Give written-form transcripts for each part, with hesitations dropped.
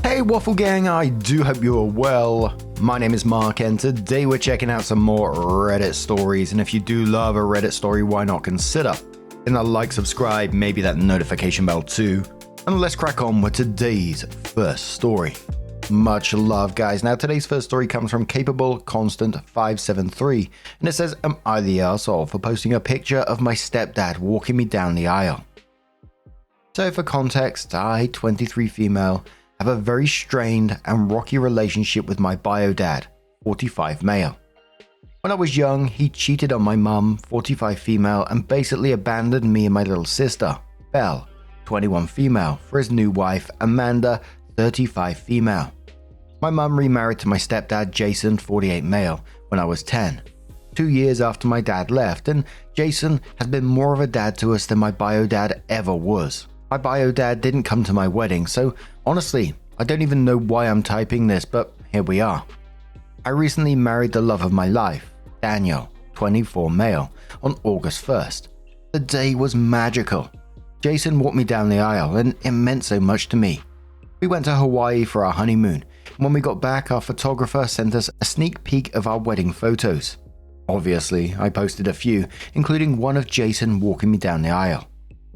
Hey Waffle Gang, I do hope you're well. My name is Mark and today we're checking out some more Reddit stories, and if you do love a Reddit story, why not consider hitting that like, subscribe, maybe that notification bell too. And let's crack on with today's first story. Much love guys. Now today's first story comes from Capable Constant 573 and it says, am I the arsehole for posting a picture of my stepdad walking me down the aisle? So for context, I, 23 female, have a very strained and rocky relationship with my bio dad, 45 male. When I was young, he cheated on my mum, 45 female, and basically abandoned me and my little sister, Belle, 21 female, for his new wife, Amanda, 35 female. My mum remarried to my stepdad, Jason, 48 male, when I was 10, 2 years after my dad left, and Jason has been more of a dad to us than my bio dad ever was. My bio dad didn't come to my wedding, so honestly, I don't even know why I'm typing this, but here we are. I recently married the love of my life, Daniel, 24 male, on August 1st. The day was magical. Jason walked me down the aisle and it meant so much to me. We went to Hawaii for our honeymoon. When we got back, our photographer sent us a sneak peek of our wedding photos. Obviously, I posted a few, including one of Jason walking me down the aisle.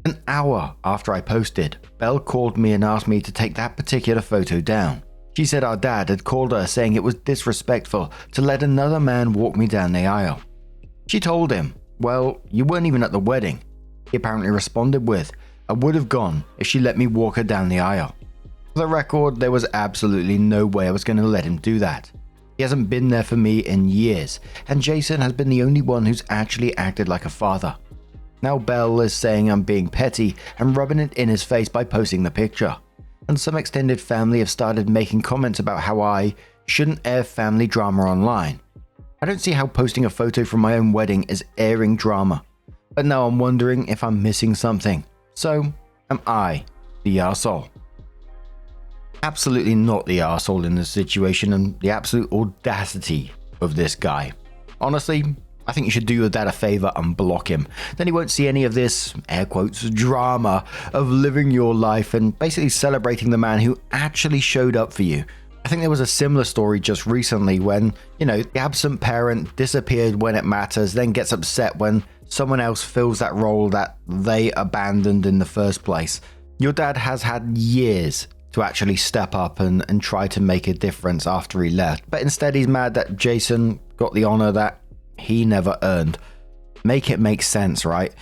An hour after I posted, Belle called me and asked me to take that particular photo down. She said our dad had called her saying it was disrespectful to let another man walk me down the aisle. She told him, well, you weren't even at the wedding. He apparently responded with, I would have gone if she let me walk her down the aisle. For the record, there was absolutely no way I was going to let him do that. He hasn't been there for me in years, and Jason has been the only one who's actually acted like a father. Now Belle is saying I'm being petty and rubbing it in his face by posting the picture. And some extended family have started making comments about how I shouldn't air family drama online. I don't see how posting a photo from my own wedding is airing drama. But now I'm wondering if I'm missing something. So, am I the arsehole? Absolutely not the arsehole in this situation, and the absolute audacity of this guy. Honestly, I think you should do your dad a favor and block him. Then he won't see any of this, air quotes, drama of living your life and basically celebrating the man who actually showed up for you. I think there was a similar story just recently when, the absent parent disappeared when it matters, then gets upset when someone else fills that role that they abandoned in the first place. Your dad has had years to actually step up and try to make a difference after he left. But instead he's mad that Jason got the honor that he never earned. Make it make sense, right?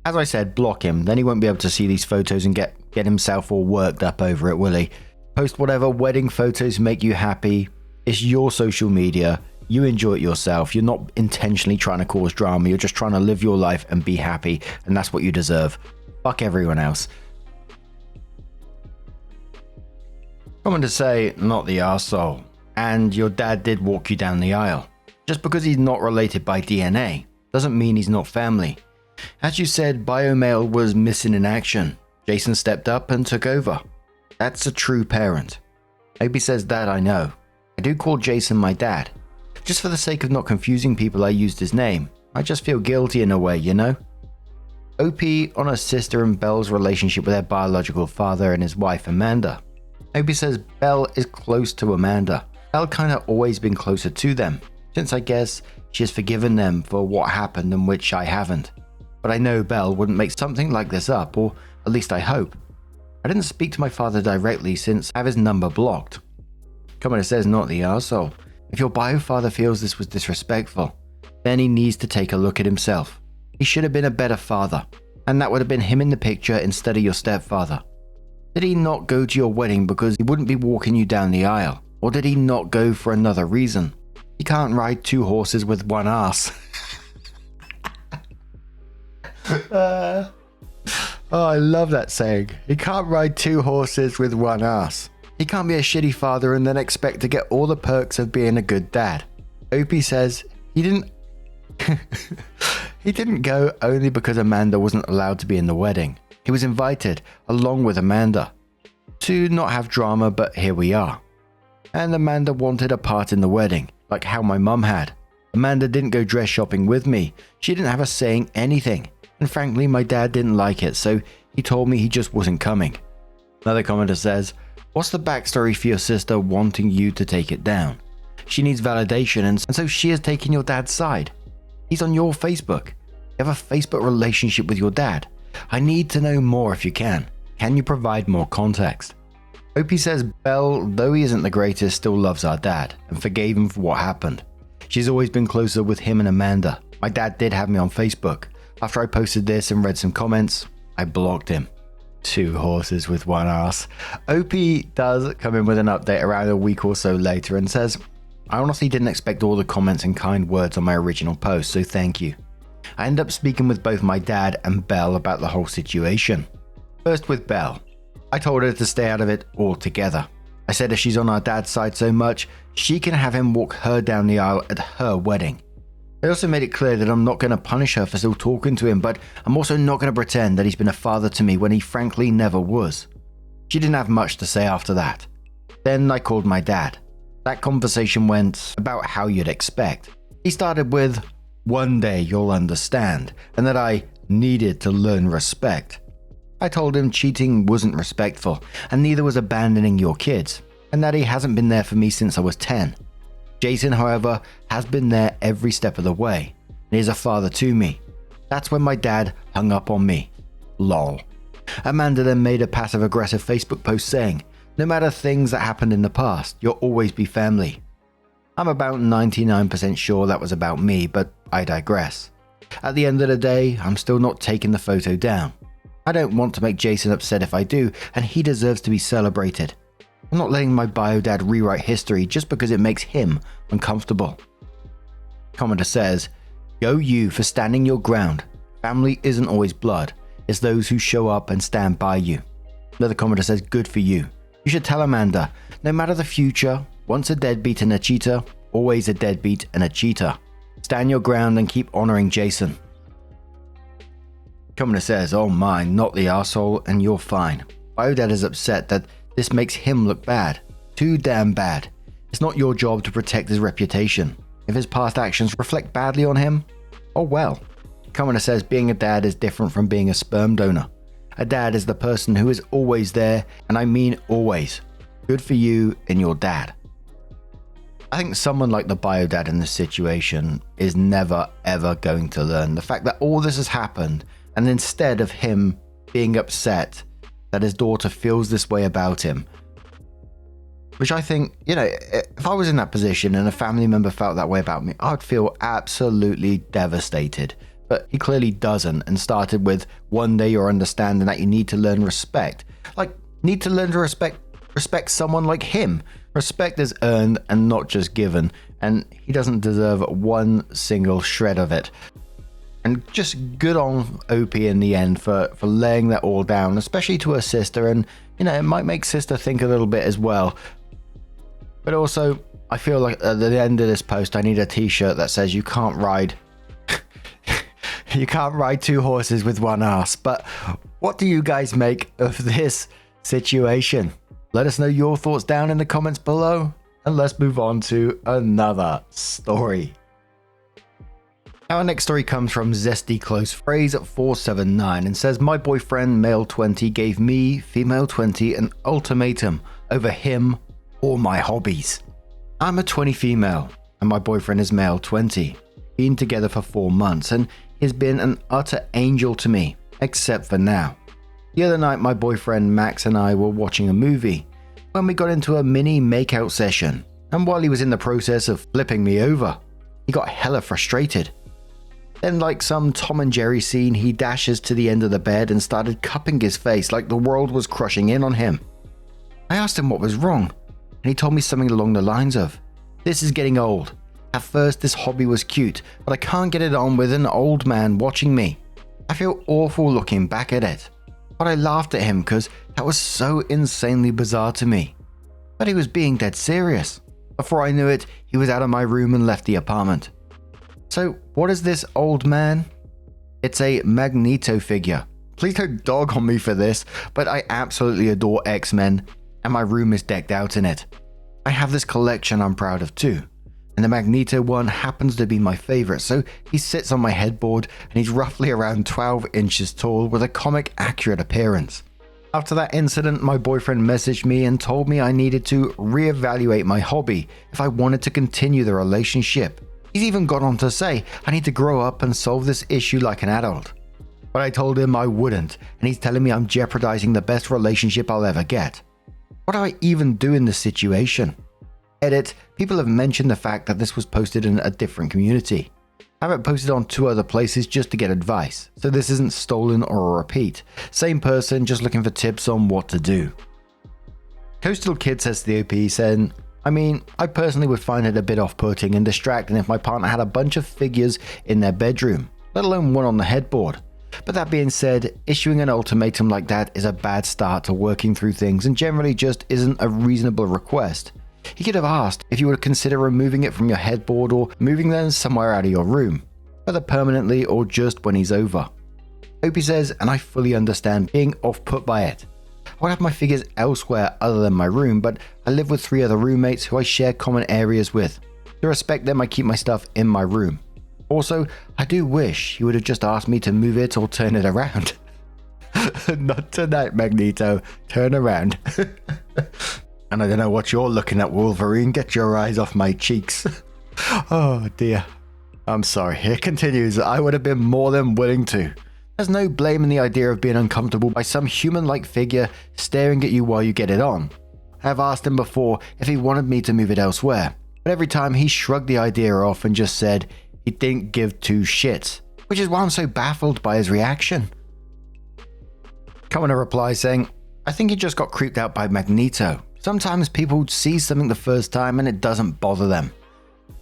As I said, block him, then he won't be able to see these photos and get himself all worked up over it, will he? Post whatever wedding photos make you happy. It's your social media. You enjoy it yourself. You're not intentionally trying to cause drama. You're just trying to live your life and be happy, and that's what you deserve. Fuck everyone else. I'm going to say, not the arsehole. And your dad did walk you down the aisle. Just because he's not related by DNA doesn't mean he's not family. As you said, biomale was missing in action. Jason stepped up and took over. That's a true parent. Opie says that I know. I do call Jason my dad. Just for the sake of not confusing people, I used his name. I just feel guilty in a way, Opie on her sister and Belle's relationship with their biological father and his wife Amanda. Opie says Belle is close to Amanda. Belle kinda always been closer to them, since I guess she has forgiven them for what happened and which I haven't. But I know Belle wouldn't make something like this up, or at least I hope. I didn't speak to my father directly since I have his number blocked. Commenter says not the arsehole. If your bio father feels this was disrespectful, then he needs to take a look at himself. He should have been a better father, and that would have been him in the picture instead of your stepfather. Did he not go to your wedding because he wouldn't be walking you down the aisle? Or did he not go for another reason? You can't ride two horses with one ass. Oh, I love that saying. He can't ride two horses with one ass. He can't be a shitty father and then expect to get all the perks of being a good dad. Opie says he didn't he didn't go only because Amanda wasn't allowed to be in the wedding. He was invited along with Amanda to not have drama, but here we are. And Amanda wanted a part in the wedding, like how my mum had. Amanda didn't go dress shopping with me. She didn't have a say in anything. And frankly, my dad didn't like it, so he told me he just wasn't coming. Another commenter says, What's the backstory for your sister wanting you to take it down? She needs validation, and so she has taken your dad's side. He's on your Facebook. You have a Facebook relationship with your dad. I need to know more if you can. Can you provide more context? Opie says Belle, though he isn't the greatest, still loves our dad and forgave him for what happened. She's always been closer with him and Amanda. My dad did have me on Facebook. After I posted this and read some comments, I blocked him. 2 horses with one ass. Opie does come in with an update around a week or so later and says, I honestly didn't expect all the comments and kind words on my original post, so thank you. I ended up speaking with both my dad and Belle about the whole situation. First with Belle. I told her to stay out of it altogether. I said if she's on our dad's side so much, she can have him walk her down the aisle at her wedding. I also made it clear that I'm not going to punish her for still talking to him, but I'm also not going to pretend that he's been a father to me when he frankly never was. She didn't have much to say after that. Then I called my dad. That conversation went about how you'd expect. He started with, one day you'll understand, and that I needed to learn respect. I told him cheating wasn't respectful, and neither was abandoning your kids, and that he hasn't been there for me since I was 10. Jason, however, has been there every step of the way, and is a father to me. That's when my dad hung up on me. Lol. Amanda then made a passive-aggressive Facebook post saying, no matter things that happened in the past, you'll always be family. I'm about 99% sure that was about me, but I digress. At the end of the day, I'm still not taking the photo down. I don't want to make Jason upset if I do, and he deserves to be celebrated. I'm not letting my bio dad rewrite history just because it makes him uncomfortable. Commenter says, go you for standing your ground. Family isn't always blood. It's those who show up and stand by you. Another commenter says, good for you. You should tell Amanda, no matter the future, once a deadbeat and a cheater, always a deadbeat and a cheater. Stand your ground and keep honoring Jason. Commenter says, oh my, not the arsehole, and you're fine. Biodad is upset that this makes him look bad. Too damn bad. It's not your job to protect his reputation. If his past actions reflect badly on him, oh well. Commenter says being a dad is different from being a sperm donor. A dad is the person who is always there, and I mean always. Good for you and your dad. I think someone like the biodad in this situation is never ever going to learn the fact that all this has happened, and instead of him being upset that his daughter feels this way about him, which I think, if I was in that position and a family member felt that way about me, I'd feel absolutely devastated. But he clearly doesn't, and started with, one day you're understanding that you need to learn respect. Like, need to learn to respect someone like him. Respect is earned and not just given, and he doesn't deserve one single shred of it. And just good on Opie in the end for laying that all down, especially to her sister, and it might make sister think a little bit as well. But also, I feel like at the end of this post I need a t-shirt that says you can't ride 2 horses with one ass. But what do you guys make of this situation? Let us know your thoughts down in the comments below, and let's move on to another story. Our next story comes from Zesty Close Phrase at 479 and says, my boyfriend, male 20, gave me, female 20, an ultimatum over him or my hobbies. I'm a 20 female and my boyfriend is male 20. Been together for 4 months and he's been an utter angel to me, except for now. The other night my boyfriend Max and I were watching a movie when we got into a mini makeout session, and while he was in the process of flipping me over, he got hella frustrated. Then, like some Tom and Jerry scene, he dashes to the end of the bed and started cupping his face like the world was crushing in on him. I asked him what was wrong, and he told me something along the lines of, this is getting old. At first this hobby was cute, but I can't get it on with an old man watching me. I feel awful looking back at it. But I laughed at him because that was so insanely bizarre to me. But he was being dead serious. Before I knew it, he was out of my room and left the apartment. So what is this old man? It's a Magneto figure. Please don't dog on me for this, but I absolutely adore X-Men and my room is decked out in it. I have this collection I'm proud of too. And the Magneto one happens to be my favorite, so he sits on my headboard and he's roughly around 12 inches tall with a comic accurate appearance. After that incident, my boyfriend messaged me and told me I needed to reevaluate my hobby if I wanted to continue the relationship. He's even gone on to say I need to grow up and solve this issue like an adult. But I told him I wouldn't, and he's telling me I'm jeopardizing the best relationship I'll ever get. What do I even do in this situation? Edit, people have mentioned the fact that this was posted in a different community. I have it posted on 2 other places just to get advice, so this isn't stolen or a repeat. Same person, just looking for tips on what to do. Coastal Kid says to the OP, saying, I personally would find it a bit off-putting and distracting if my partner had a bunch of figures in their bedroom, let alone one on the headboard. But that being said, issuing an ultimatum like that is a bad start to working through things and generally just isn't a reasonable request. He could have asked if you would consider removing it from your headboard or moving them somewhere out of your room, whether permanently or just when he's over. Opie says, and I fully understand being off-put by it. I would have my figures elsewhere other than my room, but I live with 3 other roommates who I share common areas with. To respect them, I keep my stuff in my room. Also, I do wish he would have just asked me to move it or turn it around. Not tonight, Magneto. Turn around. And I don't know what you're looking at, Wolverine. Get your eyes off my cheeks. Oh dear. I'm sorry. It continues. I would have been more than willing to. There's no blame in the idea of being uncomfortable by some human-like figure staring at you while you get it on. I have asked him before if he wanted me to move it elsewhere, but every time he shrugged the idea off and just said he didn't give 2 shits, which is why I'm so baffled by his reaction. Coming a reply saying, I think he just got creeped out by Magneto. Sometimes people see something the first time and it doesn't bother them.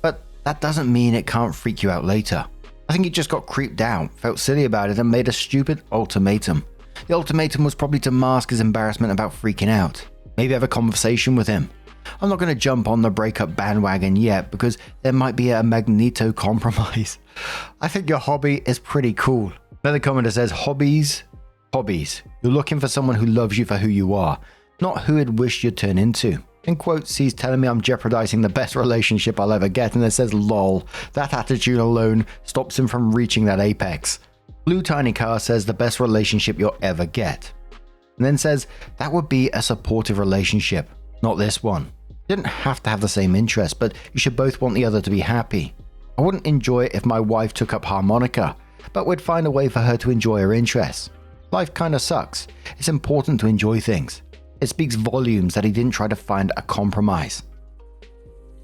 But that doesn't mean it can't freak you out later. I think he just got creeped out, felt silly about it and made a stupid ultimatum. The ultimatum was probably to mask his embarrassment about freaking out. Maybe have a conversation with him. I'm not going to jump on the breakup bandwagon yet because there might be a Magneto compromise. I think your hobby is pretty cool. Another commenter says, hobbies. You're looking for someone who loves you for who you are, not who he'd wish you'd turn into. In quotes, he's telling me I'm jeopardizing the best relationship I'll ever get, and it says lol. That attitude alone stops him from reaching that apex. Blue Tiny Car says the best relationship you'll ever get. And then says that would be a supportive relationship, not this one. You didn't have to have the same interests, but you should both want the other to be happy. I wouldn't enjoy it if my wife took up harmonica, but we'd find a way for her to enjoy her interests. Life kinda sucks. It's important to enjoy things. It speaks volumes that he didn't try to find a compromise.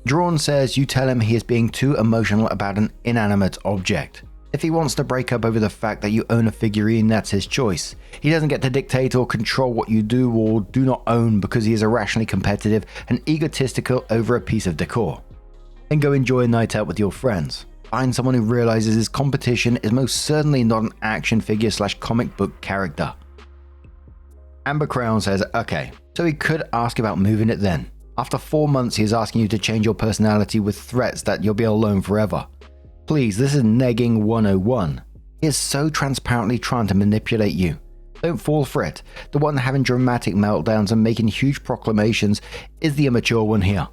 Drawn says you tell him he is being too emotional about an inanimate object. If he wants to break up over the fact that you own a figurine, that's his choice. He doesn't get to dictate or control what you do or do not own because he is irrationally competitive and egotistical over a piece of decor. Then go enjoy a night out with your friends. Find someone who realizes his competition is most certainly not an action figure / comic book character. Amber Crown says, okay, so he could ask about moving it then. After 4 months, he is asking you to change your personality with threats that you'll be alone forever. Please, this is negging 101. He is so transparently trying to manipulate you. Don't fall for it. The one having dramatic meltdowns and making huge proclamations is the immature one here.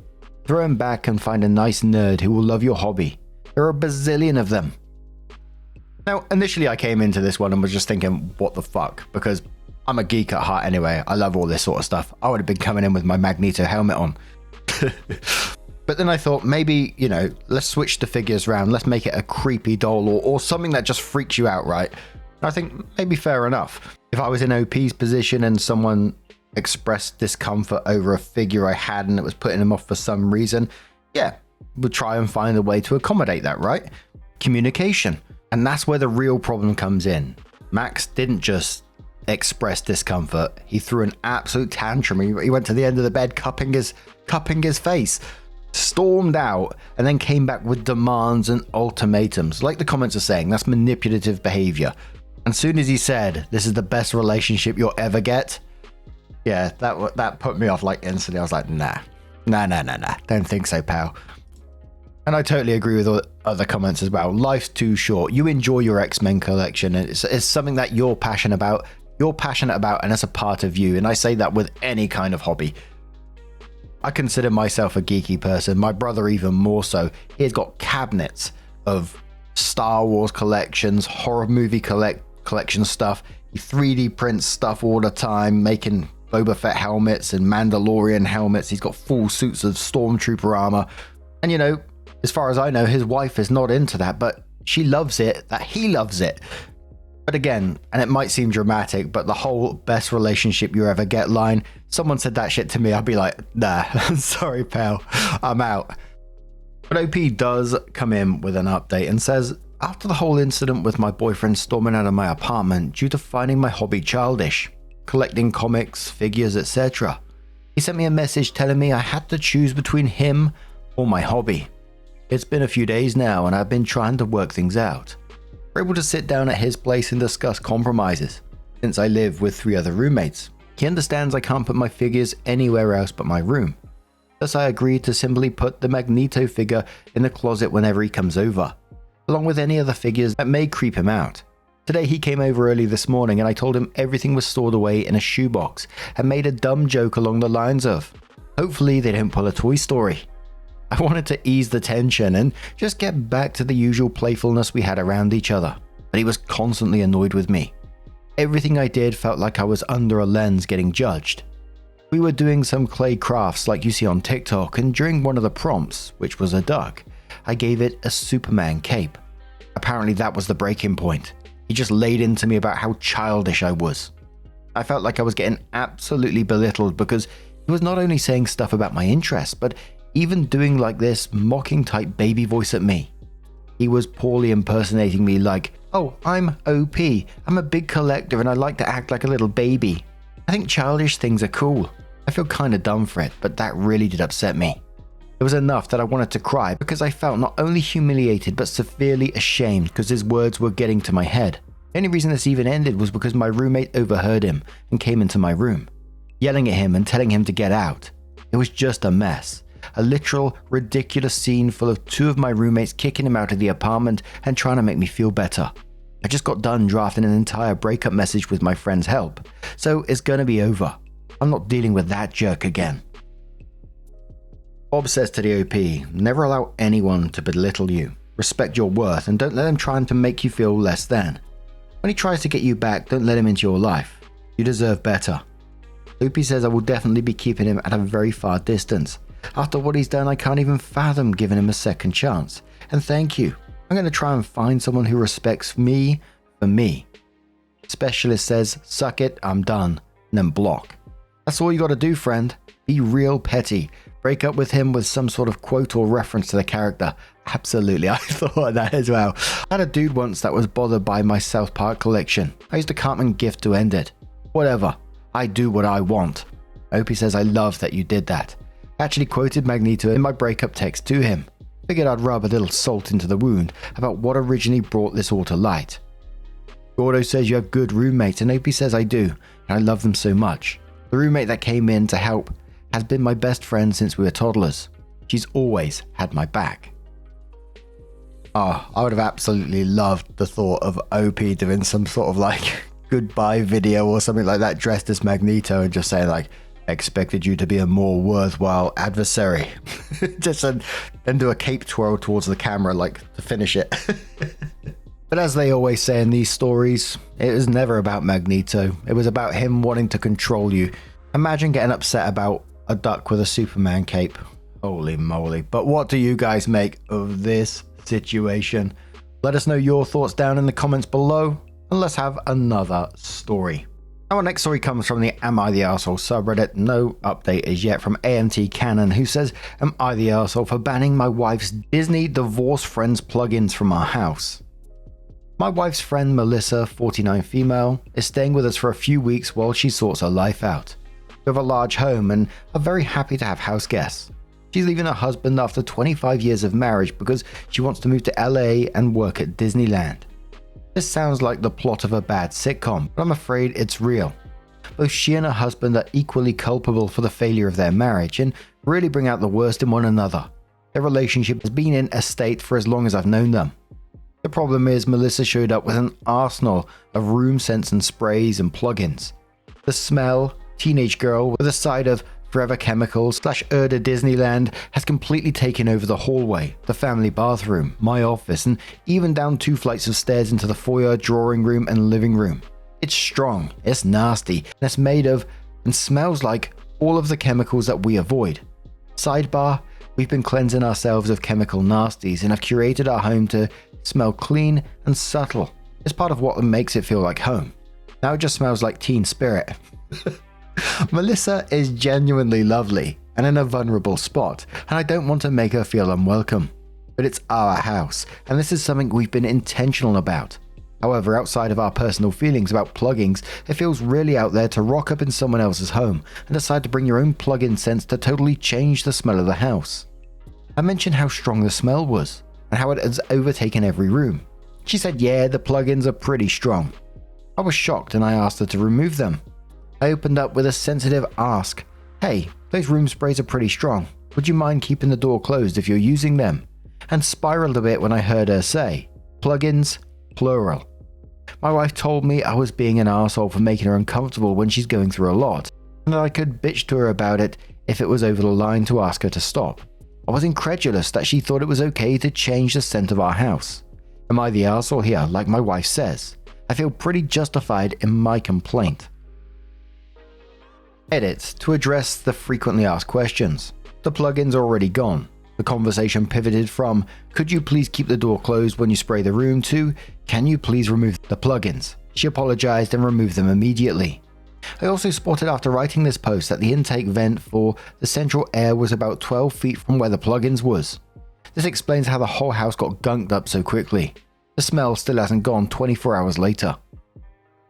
Throw him back and find a nice nerd who will love your hobby. There are a bazillion of them. Now, initially I came into this one and was just thinking, what the fuck? Because I'm a geek at heart anyway. I love all this sort of stuff. I would have been coming in with my Magneto helmet on. But then I thought maybe, let's switch the figures around. Let's make it a creepy doll or something that just freaks you out, right? And I think maybe fair enough. If I was in OP's position and someone expressed discomfort over a figure I had and it was putting him off for some reason, yeah, we'll try and find a way to accommodate that, right? Communication. And that's where the real problem comes in. Max didn't just express discomfort. He threw an absolute tantrum. He went to the end of the bed cupping his face, stormed out, and then came back with demands and ultimatums. Like the comments are saying, that's manipulative behavior. And soon as he said, this is the best relationship you'll ever get, yeah, that put me off like instantly. I was like, nah, don't think so, pal. And I totally agree with all other comments as well. Life's too short. You enjoy your X-Men collection, and it's something that you're passionate about, and it's a part of you. And I say that with any kind of hobby. I consider myself a geeky person. My brother even more so. He's got cabinets of Star Wars collections, horror movie collection stuff. He 3D prints stuff all the time, making Boba Fett helmets and Mandalorian helmets. He's got full suits of stormtrooper armor. And you know, as far as I know, his wife is not into that, but she loves it, that he loves it. But again, and it might seem dramatic, but the whole best relationship you ever get line, someone said that shit to me, I'd be like, nah, sorry pal, I'm out. But OP does come in with an update and says, after the whole incident with my boyfriend storming out of my apartment due to finding my hobby childish, collecting comics, figures, etc., he sent me a message telling me I had to choose between him or my hobby. It's been a few days now and I've been trying to work things out. We're able to sit down at his place and discuss compromises. Since I live with 3 other roommates, he understands I can't put my figures anywhere else but my room. Thus I agreed to simply put the Magneto figure in the closet whenever he comes over, along with any other figures that may creep him out. Today he came over early this morning and I told him everything was stored away in a shoebox and made a dumb joke along the lines of, hopefully they don't pull a Toy Story. I wanted to ease the tension and just get back to the usual playfulness we had around each other, but he was constantly annoyed with me. Everything I did felt like I was under a lens getting judged. We were doing some clay crafts like you see on TikTok, and during one of the prompts, which was a duck, I gave it a Superman cape. Apparently that was the breaking point. He just laid into me about how childish I was. I felt like I was getting absolutely belittled because he was not only saying stuff about my interests, but even doing like this mocking type baby voice at me. He was poorly impersonating me like, oh, I'm OP, I'm a big collector and I like to act like a little baby. I think childish things are cool. I feel kinda dumb for it, but that really did upset me. It was enough that I wanted to cry because I felt not only humiliated but severely ashamed because his words were getting to my head. The only reason this even ended was because my roommate overheard him and came into my room, yelling at him and telling him to get out. It was just a mess. A literal, ridiculous scene full of 2 of my roommates kicking him out of the apartment and trying to make me feel better. I just got done drafting an entire breakup message with my friend's help, so it's gonna be over. I'm not dealing with that jerk again. Bob says to the OP, never allow anyone to belittle you. Respect your worth and don't let them try to make you feel less than. When he tries to get you back, don't let him into your life. You deserve better. OP says I will definitely be keeping him at a very far distance. After what he's done, I can't even fathom giving him a second chance. And thank you. I'm going to try and find someone who respects me for me. Specialist says, suck it, I'm done. And then block. That's all you got to do, friend. Be real petty. Break up with him with some sort of quote or reference to the character. Absolutely, I thought that as well. I had a dude once that was bothered by my South Park collection. I used a Cartman gift to end it. Whatever. I do what I want. OP says I love that you did that. I actually quoted Magneto in my breakup text to him. Figured I'd rub a little salt into the wound about what originally brought this all to light. Gordo says you have good roommates, and OP says I do, and I love them so much. The roommate that came in to help has been my best friend since we were toddlers. She's always had my back. Oh, I would have absolutely loved the thought of OP doing some sort of like goodbye video or something like that dressed as Magneto and just saying like, expected you to be a more worthwhile adversary. Just and do a cape twirl towards the camera like to finish it. But as they always say in these stories, it was never about Magneto. It was about him wanting to control you. Imagine getting upset about a duck with a Superman cape. Holy moly. But what do you guys make of this situation? Let us know your thoughts down in the comments below, and let's have another story. Our next story comes from the Am I the Arsehole subreddit. No update as yet from AMT Cannon, who says, am I the arsehole for banning my wife's Disney Divorce Friends plugins from our house? My wife's friend Melissa, 49 female, is staying with us for a few weeks while she sorts her life out. We have a large home and are very happy to have house guests. She's leaving her husband after 25 years of marriage because she wants to move to LA and work at Disneyland. This sounds like the plot of a bad sitcom, but I'm afraid it's real. Both she and her husband are equally culpable for the failure of their marriage and really bring out the worst in one another. Their relationship has been in a state for as long as I've known them. The problem is Melissa showed up with an arsenal of room scents and sprays and plugins. The smell, teenage girl with a side of Forever Chemicals / Erda Disneyland has completely taken over the hallway, the family bathroom, my office, and even down 2 flights of stairs into the foyer, drawing room, and living room. It's strong, it's nasty, and it's made of and smells like all of the chemicals that we avoid. Sidebar, we've been cleansing ourselves of chemical nasties and have curated our home to smell clean and subtle. It's part of what makes it feel like home. Now it just smells like teen spirit. Melissa is genuinely lovely and in a vulnerable spot, and I don't want to make her feel unwelcome. But it's our house, and this is something we've been intentional about. However, outside of our personal feelings about pluggings, it feels really out there to rock up in someone else's home and decide to bring your own plug-in scents to totally change the smell of the house. I mentioned how strong the smell was and how it has overtaken every room. She said, yeah, the plugins are pretty strong. I was shocked and I asked her to remove them. I opened up with a sensitive ask. Hey, those room sprays are pretty strong. Would you mind keeping the door closed if you're using them? And spiraled a bit when I heard her say, plugins, plural. My wife told me I was being an arsehole for making her uncomfortable when she's going through a lot, and that I could bitch to her about it if it was over the line to ask her to stop. I was incredulous that she thought it was okay to change the scent of our house. Am I the arsehole here, like my wife says? I feel pretty justified in my complaint. Edit to address the frequently asked questions. The plugins are already gone. The conversation pivoted from, could you please keep the door closed when you spray the room, to, can you please remove the plugins? She apologized and removed them immediately. I also spotted after writing this post that the intake vent for the central air was about 12 feet from where the plugins was. This explains how the whole house got gunked up so quickly. The smell still hasn't gone 24 hours later.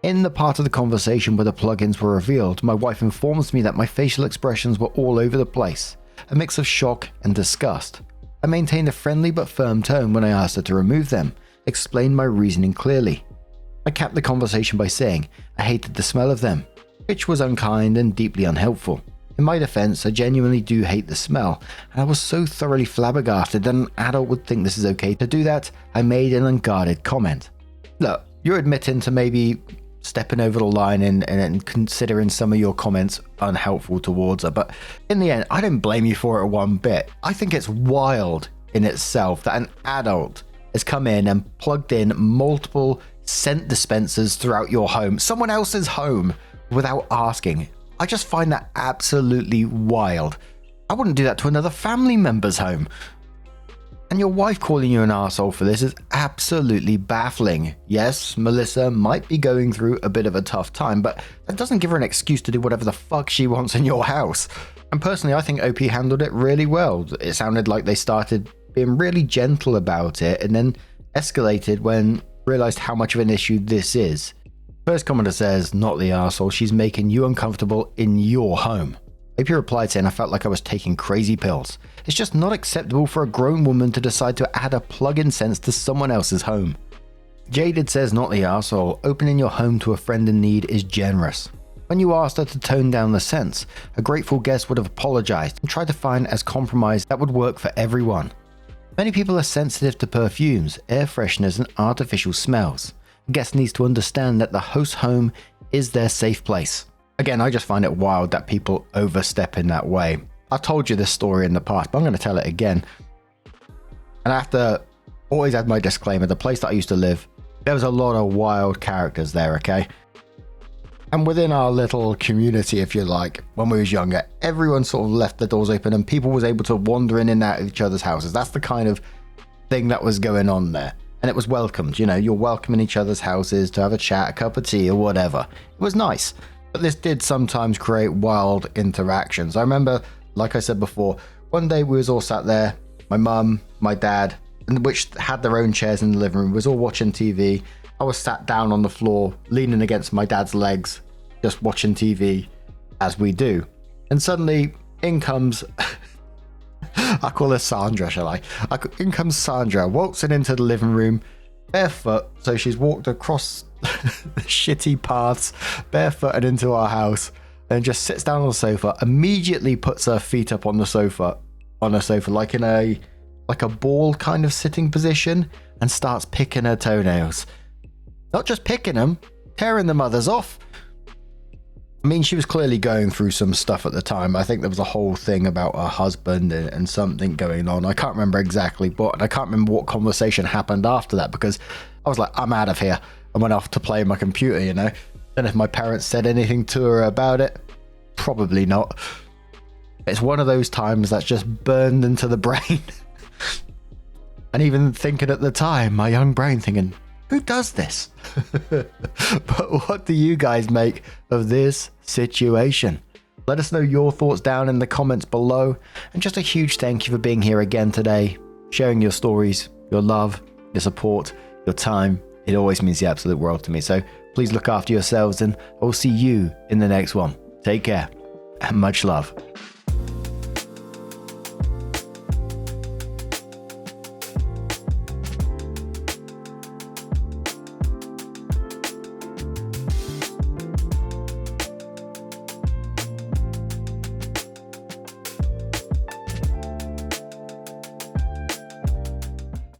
In the part of the conversation where the plugins were revealed, my wife informs me that my facial expressions were all over the place. A mix of shock and disgust. I maintained a friendly but firm tone when I asked her to remove them, explained my reasoning clearly. I capped the conversation by saying I hated the smell of them, which was unkind and deeply unhelpful. In my defense, I genuinely do hate the smell, and I was so thoroughly flabbergasted that an adult would think this is okay to do that, I made an unguarded comment. Look, you're admitting to maybe stepping over the line and considering some of your comments unhelpful towards her, but in the end, I don't blame you for it one bit. I think it's wild in itself that an adult has come in and plugged in multiple scent dispensers throughout your home, someone else's home, without asking. I just find that absolutely wild. I wouldn't do that to another family member's home. And your wife calling you an arsehole for this is absolutely baffling. Yes, Melissa might be going through a bit of a tough time, but that doesn't give her an excuse to do whatever the fuck she wants in your house. And personally, I think OP handled it really well. It sounded like they started being really gentle about it and then escalated when realized how much of an issue this is. First commenter says, not the arsehole, she's making you uncomfortable in your home. AP replied saying I felt like I was taking crazy pills. It's just not acceptable for a grown woman to decide to add a plug-in sense to someone else's home. Jaded says not the arsehole, opening your home to a friend in need is generous. When you asked her to tone down the scents, a grateful guest would have apologized and tried to find as compromise that would work for everyone. Many people are sensitive to perfumes, air fresheners and artificial smells. A guest needs to understand that the host home is their safe place. Again, I just find it wild that people overstep in that way. I've told you this story in the past, but I'm going to tell it again. And I have to always add my disclaimer, the place that I used to live, there was a lot of wild characters there, okay? And within our little community, if you like, when we was younger, everyone sort of left the doors open and people was able to wander in and out of each other's houses. That's the kind of thing that was going on there. And it was welcomed, you know, you're welcoming each other's houses to have a chat, a cup of tea or whatever. It was nice. But this did sometimes create wild interactions. I remember, like I said before, one day we was all sat there, my mum, my dad, and which had their own chairs in the living room, we was all watching TV. I was sat down on the floor, leaning against my dad's legs, just watching TV, as we do. And suddenly, in comes, I call her Sandra, shall I? In comes Sandra, waltzing into the living room, barefoot, so she's walked across the shitty paths, barefoot and into our house, and just sits down on the sofa, immediately puts her feet up on the sofa, like in a ball kind of sitting position, and starts picking her toenails. Not just picking them, tearing the mothers off. I mean, she was clearly going through some stuff at the time. I think there was a whole thing about her husband and something going on. I can't remember exactly what, and I can't remember what conversation happened after that because I was like, I'm out of here. I went off to play my computer, you know. And if my parents said anything to her about it, probably not. It's one of those times that's just burned into the brain. And even thinking at the time, my young brain thinking, who does this? But what do you guys make of this situation? Let us know your thoughts down in the comments below. And just a huge thank you for being here again today, sharing your stories, your love, your support, your time. It always means the absolute world to me. So please look after yourselves, and I'll see you in the next one. Take care and much love.